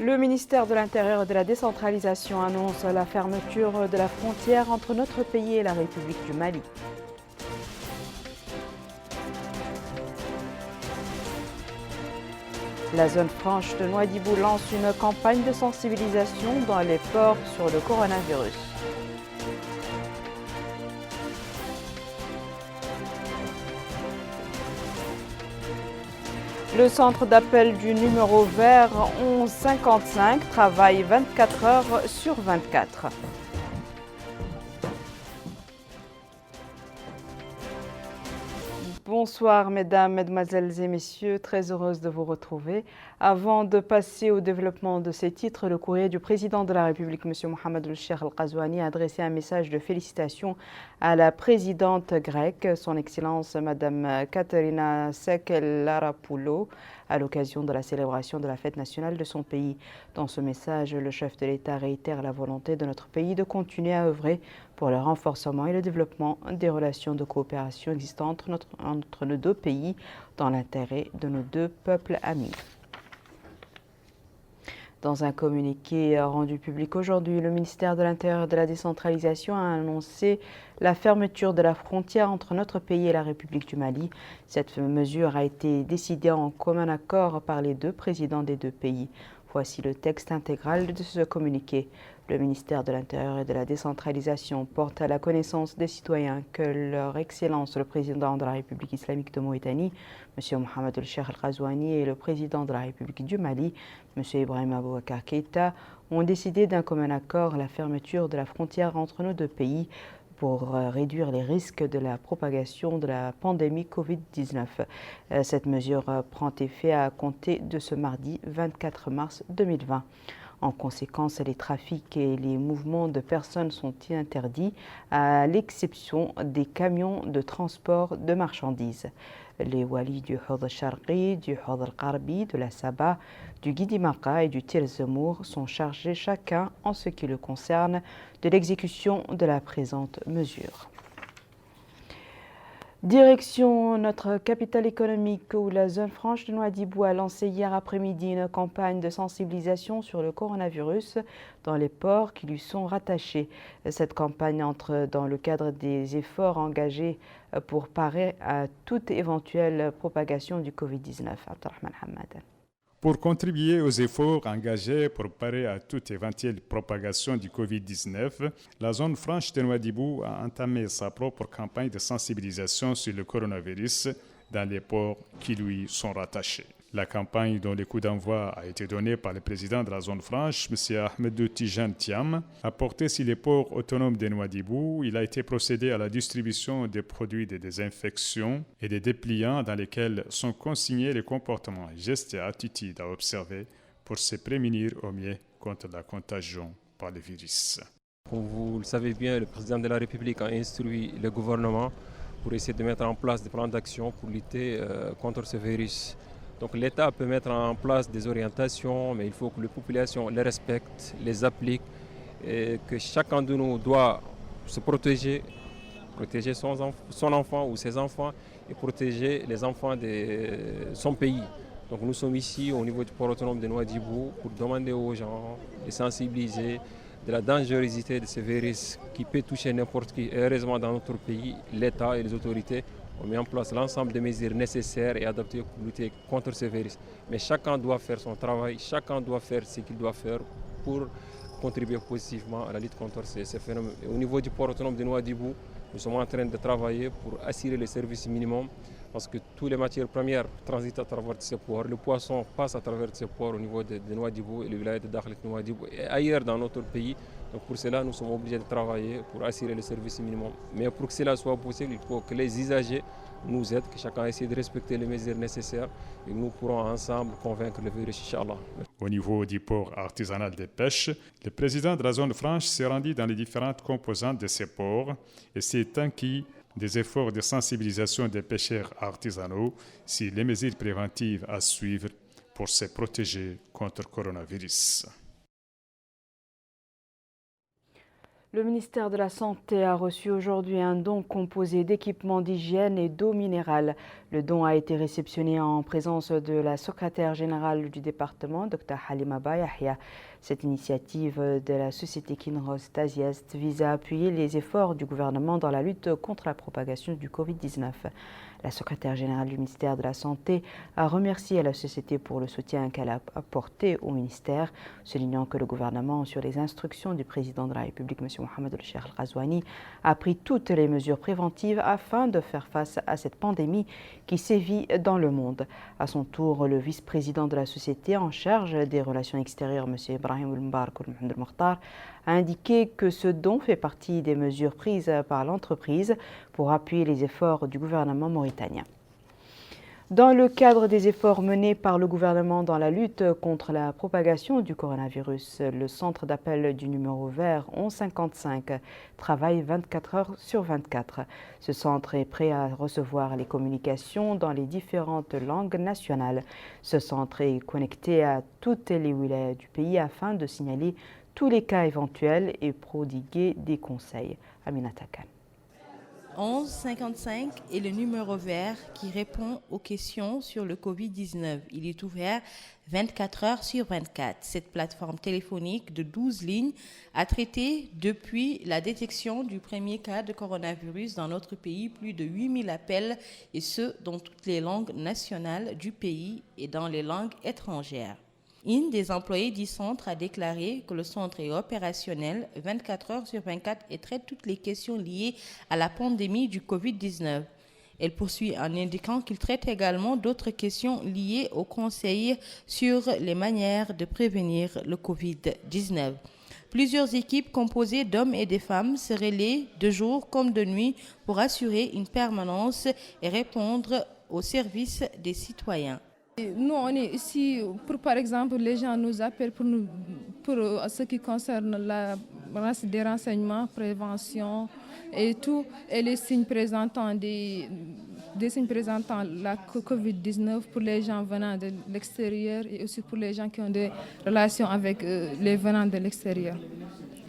Le ministère de l'Intérieur et de la décentralisation annonce la fermeture de la frontière entre notre pays et la République du Mali. La zone franche de Nouadhibou lance une campagne de sensibilisation dans les ports sur le coronavirus. Le centre d'appel du numéro vert 1155 travaille 24 heures sur 24. Bonsoir mesdames, mesdemoiselles et messieurs, très heureuse de vous retrouver. Avant de passer au développement de ces titres, le courrier du président de la République, M. Mohamed El-Cheikh Al-Qazouani, a adressé un message de félicitations à la présidente grecque, son Excellence Mme Katerina Sakellaropoulou, à l'occasion de la célébration de la fête nationale de son pays. Dans ce message, le chef de l'État réitère la volonté de notre pays de continuer à œuvrer pour le renforcement et le développement des relations de coopération existantes entre nos deux pays dans l'intérêt de nos deux peuples amis. Dans un communiqué rendu public aujourd'hui, le ministère de l'Intérieur et de la décentralisation a annoncé la fermeture de la frontière entre notre pays et la République du Mali. Cette mesure a été décidée en commun accord par les deux présidents des deux pays. Voici le texte intégral de ce communiqué. Le ministère de l'Intérieur et de la décentralisation porte à la connaissance des citoyens que leur Excellence le président de la République islamique de Mauritanie, M. Mohamed El-Cheikh Al-Qazouani, et le président de la République du Mali, M. Ibrahim Boubacar Keïta, ont décidé d'un commun accord la fermeture de la frontière entre nos deux pays pour réduire les risques de la propagation de la pandémie Covid-19. Cette mesure prend effet à compter de ce mardi 24 mars 2020. En conséquence, les trafics et les mouvements de personnes sont interdits, à l'exception des camions de transport de marchandises. Les walis du Hod al-Sharqi, du Hod al-Qarbi, de la Saba, du Guidimaka et du Tir Zemour sont chargés chacun, en ce qui le concerne, de l'exécution de la présente mesure. Direction notre capitale économique où la zone franche de Nouadhibou a lancé hier après-midi une campagne de sensibilisation sur le coronavirus dans les ports qui lui sont rattachés. Cette campagne entre dans le cadre des efforts engagés pour parer à toute éventuelle propagation du Covid-19. Abdelrahman Hamad. Pour contribuer aux efforts engagés pour parer à toute éventuelle propagation du Covid-19, la zone franche de Nouadhibou a entamé sa propre campagne de sensibilisation sur le coronavirus dans les ports qui lui sont rattachés. La campagne dont le coup d'envoi a été donné par le président de la zone franche, M. Ahmedou Tijan Thiam, a porté sur les ports autonomes de Nouadhibou. Il a été procédé à la distribution des produits de désinfection et des dépliants dans lesquels sont consignés les comportements, gestes et attitudes à observer pour se prémunir au mieux contre la contagion par le virus. Comme vous le savez bien, le président de la République a instruit le gouvernement pour essayer de mettre en place des plans d'action pour lutter contre ce virus. Donc l'État peut mettre en place des orientations, mais il faut que les populations les respectent, les appliquent, et que chacun de nous doit se protéger son enfant ou ses enfants et protéger les enfants de son pays. Donc nous sommes ici au niveau du port autonome de Nouadhibou pour demander aux gens de sensibiliser de la dangerosité de ce virus qui peut toucher n'importe qui. Et heureusement dans notre pays, l'État et les autorités ont mis en place l'ensemble des mesures nécessaires et adaptées pour lutter contre ce virus. Mais chacun doit faire son travail, chacun doit faire ce qu'il doit faire pour contribuer positivement à la lutte contre ces phénomènes. Et au niveau du port autonome de Nouadhibou, nous sommes en train de travailler pour assurer le service minimum parce que toutes les matières premières transitent à travers ces ports. Le poisson passe à travers ces ports au niveau de Nouadhibou et le village de Dakhlet Nouadhibou et ailleurs dans notre pays. Donc pour cela, nous sommes obligés de travailler pour assurer le service minimum. Mais pour que cela soit possible, il faut que les usagers nous aident, que chacun essaie de respecter les mesures nécessaires et nous pourrons ensemble convaincre le virus, Inch'Allah. Au niveau du port artisanal de pêche, le président de la zone franche s'est rendu dans les différentes composantes de ces ports et s'est inquiet des efforts de sensibilisation des pêcheurs artisanaux sur les mesures préventives à suivre pour se protéger contre le coronavirus. Le ministère de la Santé a reçu aujourd'hui un don composé d'équipements d'hygiène et d'eau minérale. Le don a été réceptionné en présence de la secrétaire générale du département, Dr Halima Bayahia. Cette initiative de la société Kinross Taziest vise à appuyer les efforts du gouvernement dans la lutte contre la propagation du Covid-19. La secrétaire générale du ministère de la Santé a remercié la société pour le soutien qu'elle a apporté au ministère, soulignant que le gouvernement, sur les instructions du président de la République, M. Mohamed El-Cheikh Al-Ghazouani, a pris toutes les mesures préventives afin de faire face à cette pandémie qui sévit dans le monde. À son tour, le vice-président de la société en charge des relations extérieures, M. Ibrahim El-Mbarak El-Mokhtar, a indiqué que ce don fait partie des mesures prises par l'entreprise pour appuyer les efforts du gouvernement mauritanien. Dans le cadre des efforts menés par le gouvernement dans la lutte contre la propagation du coronavirus, le centre d'appel du numéro vert 1155 travaille 24 heures sur 24. Ce centre est prêt à recevoir les communications dans les différentes langues nationales. Ce centre est connecté à toutes les wilayas du pays afin de signaler tous les cas éventuels et prodiguer des conseils. Aminata Khan. 1155 est le numéro vert qui répond aux questions sur le Covid-19. Il est ouvert 24 heures sur 24. Cette plateforme téléphonique de 12 lignes a traité depuis la détection du premier cas de coronavirus dans notre pays plus de 8000 appels, et ce, dans toutes les langues nationales du pays et dans les langues étrangères. Une des employés du centre a déclaré que le centre est opérationnel 24 heures sur 24 et traite toutes les questions liées à la pandémie du Covid-19. Elle poursuit en indiquant qu'il traite également d'autres questions liées aux conseils sur les manières de prévenir le Covid-19. Plusieurs équipes composées d'hommes et de femmes se relaient de jour comme de nuit pour assurer une permanence et répondre aux services des citoyens. Nous, on est ici pour, par exemple, les gens nous appellent pour ce qui concerne des renseignements, prévention et tout, et les signes présentant des signes présentant la Covid-19 pour les gens venant de l'extérieur et aussi pour les gens qui ont des relations avec les venants de l'extérieur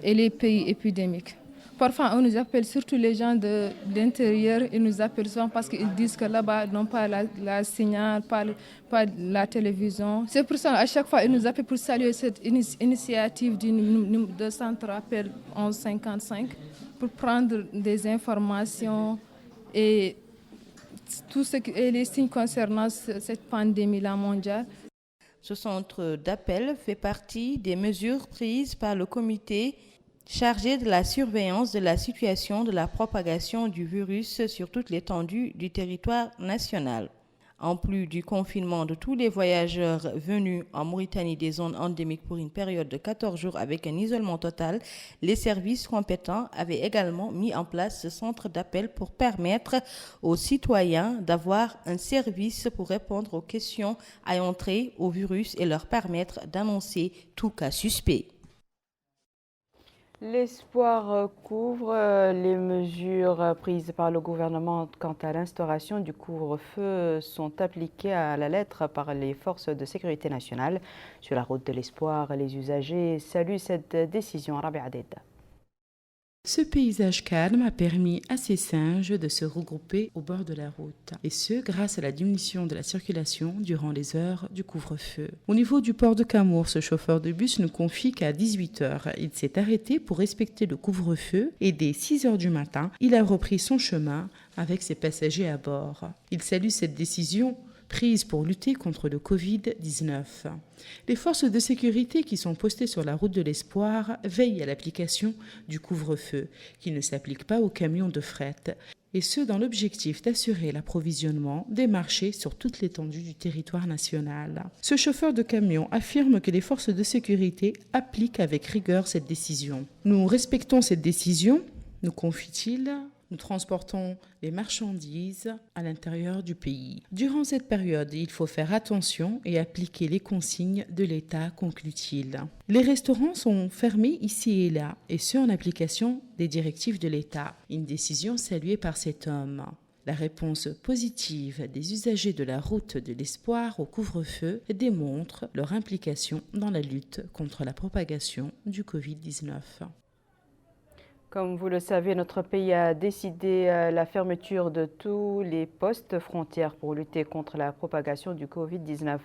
et les pays épidémiques. Parfois, on nous appelle, surtout les gens de l'intérieur, ils nous appellent souvent parce qu'ils disent que là-bas, ils n'ont pas la signal, pas la télévision. C'est pour ça qu'à chaque fois, ils nous appellent pour saluer cette initiative de centre appel 1155 pour prendre des informations et et les signes concernant cette pandémie-là mondiale. Ce centre d'appel fait partie des mesures prises par le comité chargé de la surveillance de la situation de la propagation du virus sur toute l'étendue du territoire national. En plus du confinement de tous les voyageurs venus en Mauritanie des zones endémiques pour une période de 14 jours avec un isolement total, les services compétents avaient également mis en place ce centre d'appel pour permettre aux citoyens d'avoir un service pour répondre aux questions ayant trait au virus et leur permettre d'annoncer tout cas suspect. L'espoir couvre les mesures prises par le gouvernement quant à l'instauration du couvre-feu sont appliquées à la lettre par les forces de sécurité nationale. Sur la route de l'espoir, les usagers saluent cette décision. Rabia Deda. Ce paysage calme a permis à ces singes de se regrouper au bord de la route, et ce grâce à la diminution de la circulation durant les heures du couvre-feu. Au niveau du port de Camours, ce chauffeur de bus ne confie qu'à 18h. Il s'est arrêté pour respecter le couvre-feu et dès 6h du matin, il a repris son chemin avec ses passagers à bord. Il salue cette décision prise pour lutter contre le Covid-19. Les forces de sécurité qui sont postées sur la route de l'espoir veillent à l'application du couvre-feu, qui ne s'applique pas aux camions de fret, et ce dans l'objectif d'assurer l'approvisionnement des marchés sur toute l'étendue du territoire national. Ce chauffeur de camion affirme que les forces de sécurité appliquent avec rigueur cette décision. Nous respectons cette décision, nous confie-t-il. Nous transportons les marchandises à l'intérieur du pays. Durant cette période, il faut faire attention et appliquer les consignes de l'État, conclut-il. Les restaurants sont fermés ici et là, et ce en application des directives de l'État. Une décision saluée par cet homme. La réponse positive des usagers de la route de l'espoir au couvre-feu démontre leur implication dans la lutte contre la propagation du Covid-19. Comme vous le savez, notre pays a décidé la fermeture de tous les postes frontières pour lutter contre la propagation du Covid-19.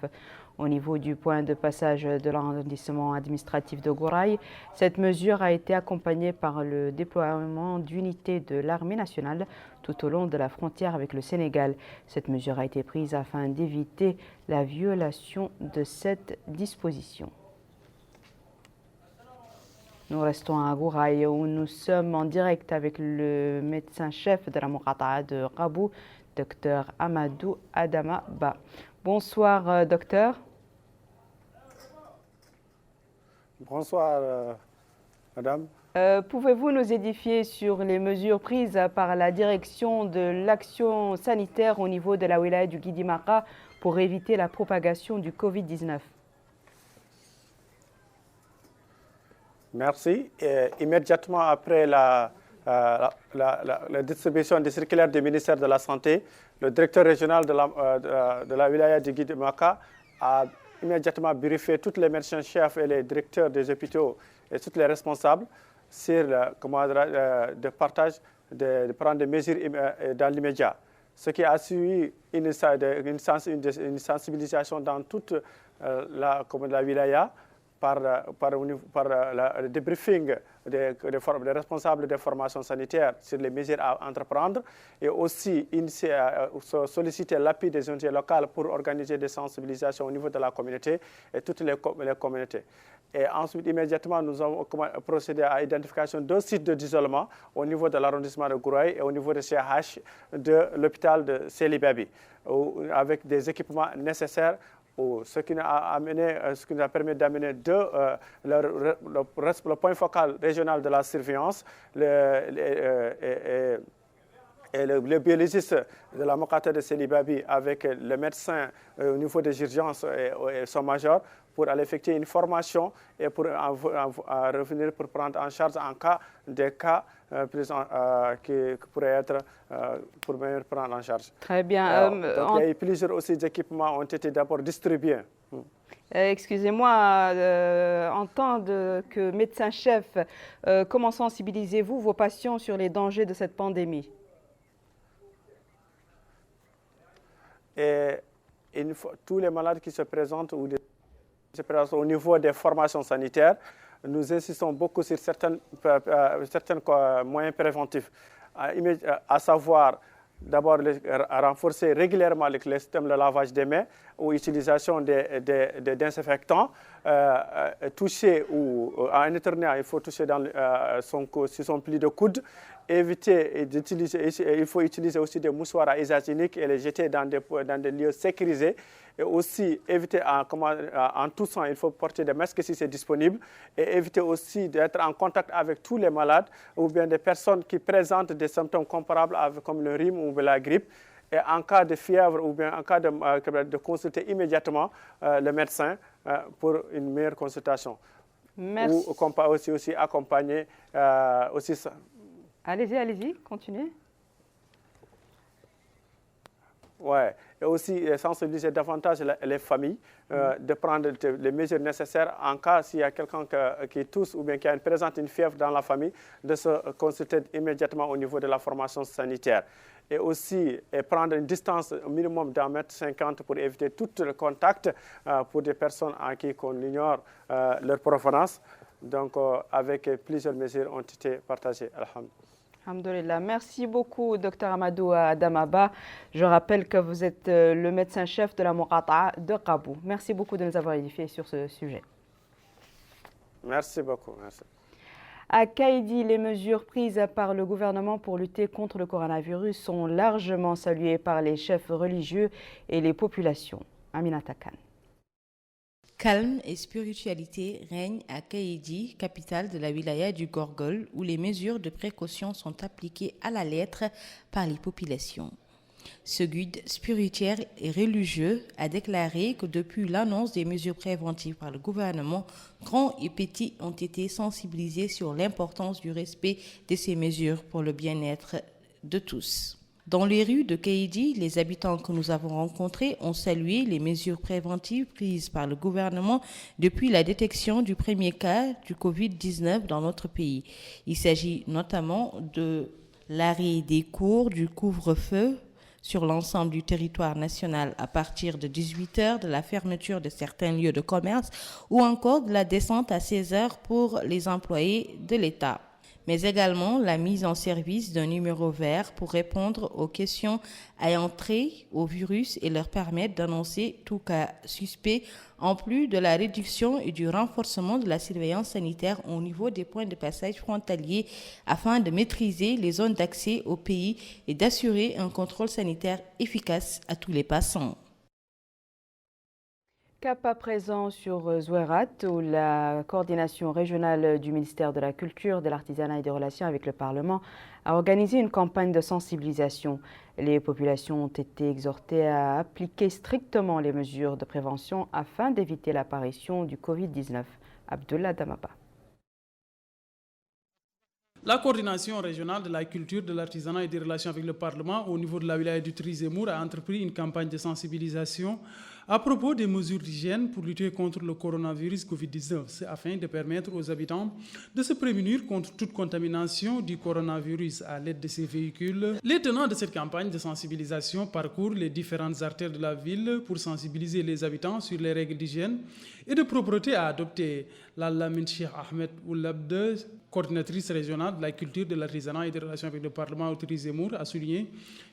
Au niveau du point de passage de l'arrondissement administratif de Gouraï, cette mesure a été accompagnée par le déploiement d'unités de l'armée nationale tout au long de la frontière avec le Sénégal. Cette mesure a été prise afin d'éviter la violation de cette disposition. Nous restons à Gouraï où nous sommes en direct avec le médecin-chef de la Mourata'a de Rabou, Dr Amadou Adama Ba. Bonsoir, docteur. Bonsoir, madame. Pouvez-vous nous édifier sur les mesures prises par la direction de l'action sanitaire au niveau de la wilaya du Guidimara pour éviter la propagation du Covid-19? Merci. Immédiatement après la distribution des circulaires du ministère de la Santé, le directeur régional de la wilaya du Guidimara a immédiatement briefé tous les médecins-chefs et les directeurs des hôpitaux et tous les responsables sur de partage, de prendre des mesures dans l'immédiat. Ce qui a suivi une sensibilisation dans toute la wilaya par le débriefing des responsables des formations sanitaires sur les mesures à entreprendre et aussi solliciter l'appui des unités locales pour organiser des sensibilisations au niveau de la communauté et toutes les communautés. Et ensuite, immédiatement, nous avons procédé à l'identification de 2 sites d'isolement au niveau de l'arrondissement de Gouraï et au niveau de CH de l'hôpital de Sélibabi, avec des équipements nécessaires. Ce qui nous a permis d'amener le point focal régional de la surveillance, et le biologiste de la Mourata'a de Sélibabi avec le médecin au niveau des urgences et son major pour aller effectuer une formation et pour revenir pour prendre en charge en cas des cas qui pourraient être pour venir prendre en charge. Très bien. Donc, il y a eu plusieurs aussi équipements ont été d'abord distribués. Excusez-moi, en tant que médecin-chef, comment sensibilisez-vous vos patients sur les dangers de cette pandémie? Et tous les malades qui se présentent au niveau des formations sanitaires, nous insistons beaucoup sur certains moyens préventifs, à savoir d'abord renforcer régulièrement le système de lavage des mains ou utilisation des désinfectants, toucher ou en éternel, il faut toucher sur son pli de coude, éviter d'utiliser, il faut utiliser aussi des mouchoirs à usage unique et les jeter dans des lieux sécurisés. Et aussi éviter en toussant, il faut porter des masques si c'est disponible et éviter aussi d'être en contact avec tous les malades ou bien des personnes qui présentent des symptômes comparables comme le rhume ou la grippe. Et en cas de fièvre ou bien en cas de consulter immédiatement le médecin pour une meilleure consultation. Merci. Ou aussi accompagner aussi ça. Allez-y, continuez. Ouais. Et aussi sensibiliser davantage les familles, de prendre les mesures nécessaires en cas s'il y a quelqu'un qui tousse ou bien qui présente une fièvre dans la famille, de se consulter immédiatement au niveau de la formation sanitaire. Et aussi prendre une distance au minimum d'1,50 m pour éviter tout le contact pour des personnes à qui on ignore leur provenance. Donc, avec plusieurs mesures ont été partagées. Alhamdulillah. Merci beaucoup, Dr Amadou Adama Ba. Je rappelle que vous êtes le médecin-chef de la Mourata'a de Rabou. Merci beaucoup de nous avoir édifiés sur ce sujet. Merci beaucoup. Merci. À Kaïdi, les mesures prises par le gouvernement pour lutter contre le coronavirus sont largement saluées par les chefs religieux et les populations. Aminata Khan. Calme et spiritualité règnent à Kaïdi, capitale de la wilaya du Gorgol, où les mesures de précaution sont appliquées à la lettre par les populations. Ce guide spirituel et religieux a déclaré que depuis l'annonce des mesures préventives par le gouvernement, grands et petits ont été sensibilisés sur l'importance du respect de ces mesures pour le bien-être de tous. Dans les rues de Kéidi, les habitants que nous avons rencontrés ont salué les mesures préventives prises par le gouvernement depuis la détection du premier cas du Covid-19 dans notre pays. Il s'agit notamment de l'arrêt des cours du couvre-feu sur l'ensemble du territoire national à partir de 18h, de la fermeture de certains lieux de commerce ou encore de la descente à 16h pour les employés de l'État, mais également la mise en service d'un numéro vert pour répondre aux questions ayant trait au virus et leur permettre d'annoncer tout cas suspect, en plus de la réduction et du renforcement de la surveillance sanitaire au niveau des points de passage frontaliers afin de maîtriser les zones d'accès au pays et d'assurer un contrôle sanitaire efficace à tous les passants. Cap à présent sur Zouérat, où la coordination régionale du ministère de la Culture, de l'Artisanat et des Relations avec le Parlement a organisé une campagne de sensibilisation. Les populations ont été exhortées à appliquer strictement les mesures de prévention afin d'éviter l'apparition du Covid-19. Abdullah Damaba. La coordination régionale de la culture, de l'artisanat et des relations avec le Parlement au niveau de la wilaya du Tri-Zemour a entrepris une campagne de sensibilisation à propos des mesures d'hygiène pour lutter contre le coronavirus Covid-19, afin de permettre aux habitants de se prémunir contre toute contamination du coronavirus à l'aide de ces véhicules. Les tenants de cette campagne de sensibilisation parcourent les différentes artères de la ville pour sensibiliser les habitants sur les règles d'hygiène et de propreté à adopter. L'Alamin Cheikh Ahmed Oulabde, coordinatrice régionale de la culture, de l'artisanat et des relations avec le Parlement au Tri-Zemour, a souligné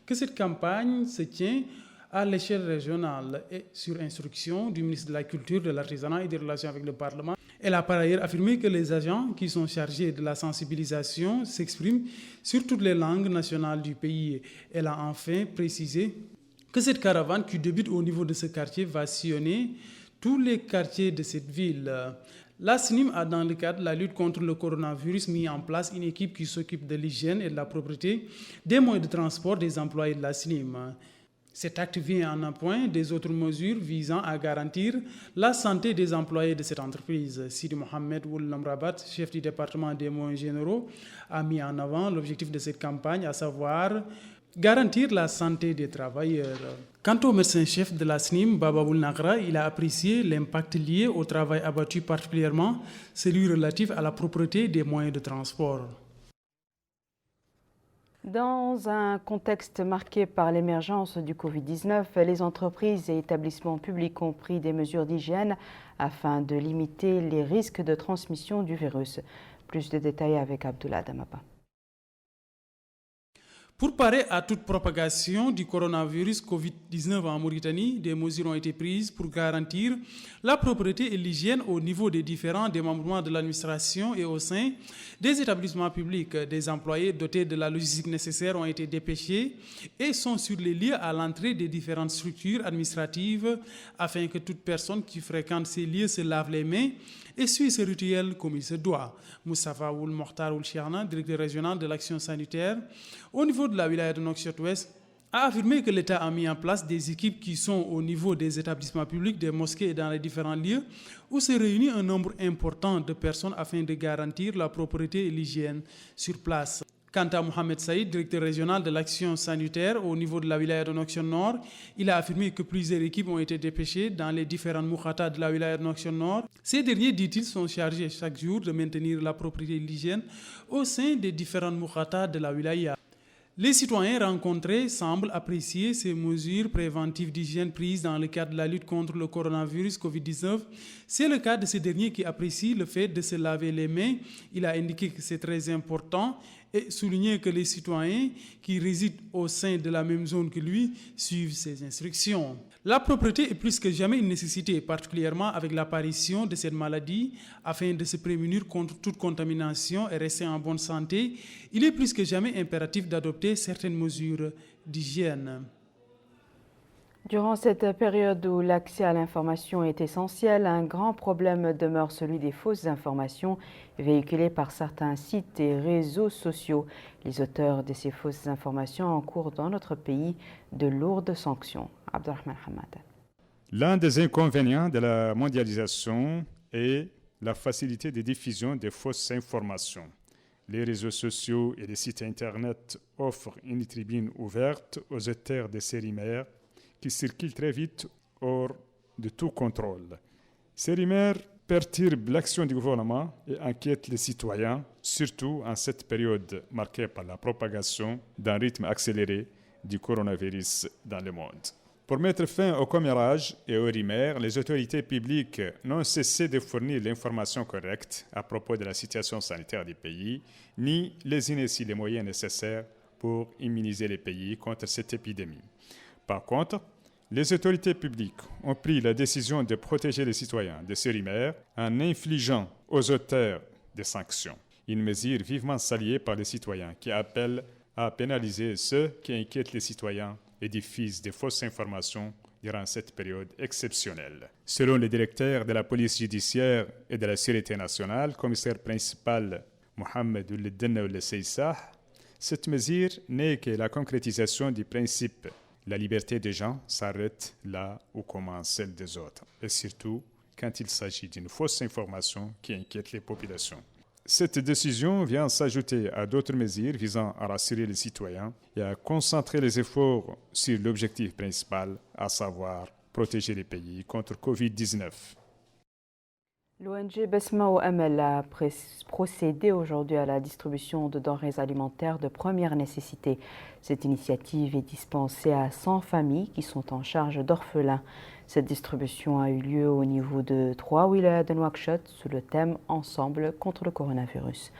que cette campagne se tient à l'échelle régionale et sur instruction du ministre de la Culture, de l'Artisanat et des Relations avec le Parlement. Elle a par ailleurs affirmé que les agents qui sont chargés de la sensibilisation s'expriment sur toutes les langues nationales du pays. Elle a enfin précisé que cette caravane qui débute au niveau de ce quartier va sillonner tous les quartiers de cette ville. La SNIM a, dans le cadre de la lutte contre le coronavirus, mis en place une équipe qui s'occupe de l'hygiène et de la propreté des moyens de transport des employés de la SNIM. Cet acte vient en appoint des autres mesures visant à garantir la santé des employés de cette entreprise. Sidi Mohamed Oulam Rabat, chef du département des moyens généraux, a mis en avant l'objectif de cette campagne, à savoir garantir la santé des travailleurs. Quant au médecin-chef de la SNIM, Babaoul Nagra, il a apprécié l'impact lié au travail abattu, particulièrement celui relatif à la propreté des moyens de transport. Dans un contexte marqué par l'émergence du Covid-19, les entreprises et établissements publics ont pris des mesures d'hygiène afin de limiter les risques de transmission du virus. Plus de détails avec Abdullah Damaba. Pour parer à toute propagation du coronavirus Covid-19 en Mauritanie, des mesures ont été prises pour garantir la propreté et l'hygiène au niveau des différents démembrements de l'administration et au sein des établissements publics. Des employés dotés de la logistique nécessaire ont été dépêchés et sont sur les lieux à l'entrée des différentes structures administratives afin que toute personne qui fréquente ces lieux se lave les mains et suit ce rituel comme il se doit. Moustapha Oul Mokhtar Oul Chiarna, directeur régional de l'action sanitaire au niveau de la wilaya de Nouakchott-Ouest, a affirmé que l'État a mis en place des équipes qui sont au niveau des établissements publics, des mosquées et dans les différents lieux où se réunit un nombre important de personnes afin de garantir la propreté et l'hygiène sur place. Quant à Mohamed Saïd, directeur régional de l'action sanitaire au niveau de la wilaya de Nouakchott-Nord, il a affirmé que plusieurs équipes ont été dépêchées dans les différentes moukhata de la wilaya de Nouakchott-Nord. Ces derniers, dit-il, sont chargés chaque jour de maintenir la propreté et l'hygiène au sein des différentes moukhata de la wilaya. Les citoyens rencontrés semblent apprécier ces mesures préventives d'hygiène prises dans le cadre de la lutte contre le coronavirus Covid-19. C'est le cas de ce dernier qui apprécie le fait de se laver les mains. Il a indiqué que c'est très important et souligné que les citoyens qui résident au sein de la même zone que lui suivent ses instructions. La propreté est plus que jamais une nécessité, particulièrement avec l'apparition de cette maladie. Afin de se prémunir contre toute contamination et rester en bonne santé, il est plus que jamais impératif d'adopter certaines mesures d'hygiène. Durant cette période où l'accès à l'information est essentiel, un grand problème demeure celui des fausses informations véhiculées par certains sites et réseaux sociaux. Les auteurs de ces fausses informations encourent dans notre pays de lourdes sanctions. Abdelrahman Hamad. L'un des inconvénients de la mondialisation est la facilité de diffusion des fausses informations. Les réseaux sociaux et les sites Internet offrent une tribune ouverte aux auteurs des séries mères qui circulent très vite hors de tout contrôle. Ces rumeurs perturbent l'action du gouvernement et inquiètent les citoyens, surtout en cette période marquée par la propagation d'un rythme accéléré du coronavirus dans le monde. Pour mettre fin au commérage et aux rumeurs, les autorités publiques n'ont cessé de fournir l'information correcte à propos de la situation sanitaire du pays, ni les initier les moyens nécessaires pour immuniser les pays contre cette épidémie. Par contre, les autorités publiques ont pris la décision de protéger les citoyens de ces rumeurs en infligeant aux auteurs des sanctions. Une mesure vivement saluée par les citoyens qui appelle à pénaliser ceux qui inquiètent les citoyens et diffusent de fausses informations durant cette période exceptionnelle. Selon le directeur de la police judiciaire et de la sécurité nationale, commissaire principal Mohamed Ould Seissah, cette mesure n'est que la concrétisation du principe. La liberté des gens s'arrête là où commence celle des autres, et surtout quand il s'agit d'une fausse information qui inquiète les populations. Cette décision vient s'ajouter à d'autres mesures visant à rassurer les citoyens et à concentrer les efforts sur l'objectif principal, à savoir protéger les pays contre Covid-19. L'ONG Besma ou Amel a procédé aujourd'hui à la distribution de denrées alimentaires de première nécessité. Cette initiative est dispensée à 100 familles qui sont en charge d'orphelins. Cette distribution a eu lieu au niveau de 3 wilayas de Nouakchott sous le thème « Ensemble contre le coronavirus ».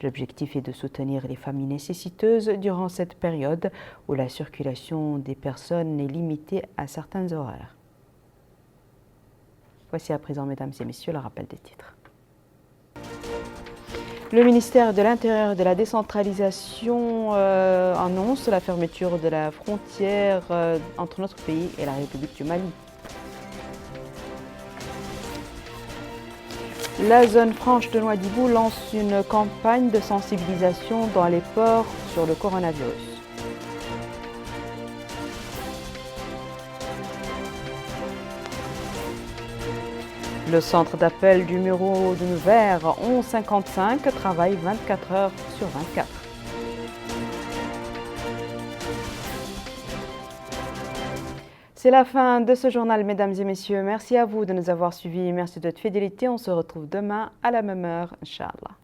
L'objectif est de soutenir les familles nécessiteuses durant cette période où la circulation des personnes est limitée à certains horaires. Voici à présent, mesdames et messieurs, le rappel des titres. Le ministère de l'Intérieur et de la décentralisation annonce la fermeture de la frontière entre notre pays et la République du Mali. La zone franche de Nouadhibou lance une campagne de sensibilisation dans les ports sur le coronavirus. Le centre d'appel du Muro de Nevers 1155 travaille 24 heures sur 24. C'est la fin de ce journal, mesdames et messieurs. Merci à vous de nous avoir suivis. Merci de votre fidélité. On se retrouve demain à la même heure, Inch'Allah.